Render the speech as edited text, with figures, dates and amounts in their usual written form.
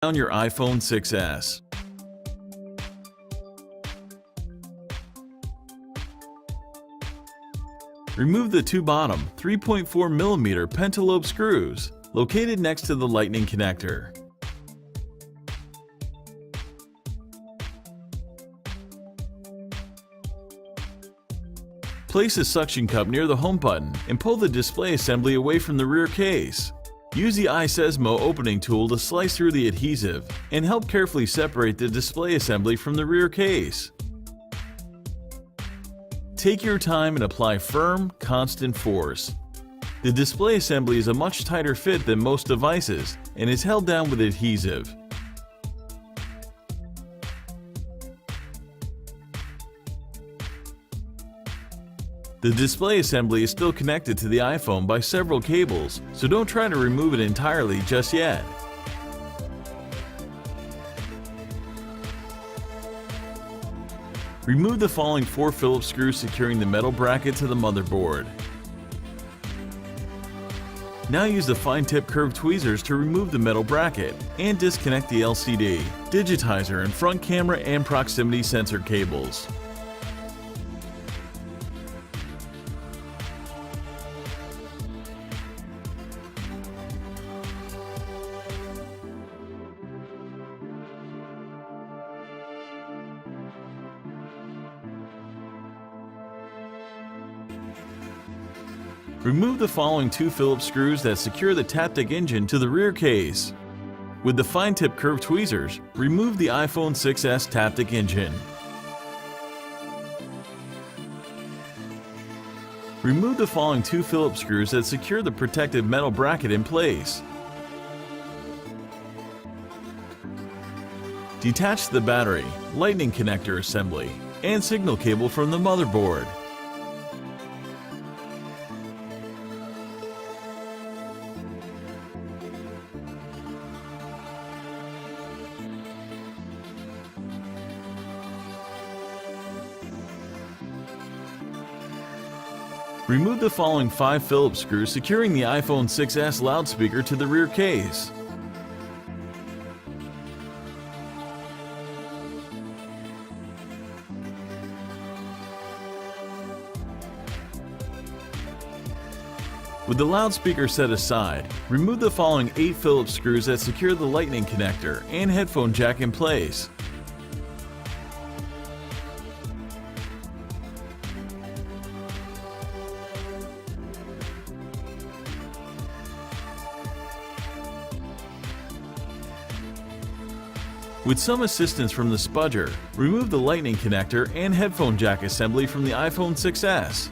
down your iPhone 6s. Remove the two bottom 3.4mm pentalobe screws located next to the lightning connector. Place a suction cup near the home button and pull the display assembly away from the rear case. Use the iSesmo opening tool to slice through the adhesive and help carefully separate the display assembly from the rear case. Take your time and apply firm, constant force. The display assembly is a much tighter fit than most devices and is held down with adhesive. The display assembly is still connected to the iPhone by several cables, so don't try to remove it entirely just yet. Remove the following 4 Phillips screws securing the metal bracket to the motherboard. Now use the fine-tip curved tweezers to remove the metal bracket and disconnect the LCD, digitizer, and front camera and proximity sensor cables. Remove the following 2 Phillips screws that secure the Taptic engine to the rear case. With the fine-tip curved tweezers, remove the iPhone 6s Taptic engine. Remove the following 2 Phillips screws that secure the protective metal bracket in place. Detach the battery, lightning connector assembly, and signal cable from the motherboard. Remove the following 5 Phillips screws securing the iPhone 6s loudspeaker to the rear case. With the loudspeaker set aside, remove the following 8 Phillips screws that secure the lightning connector and headphone jack in place. With some assistance from the spudger, remove the lightning connector and headphone jack assembly from the iPhone 6s.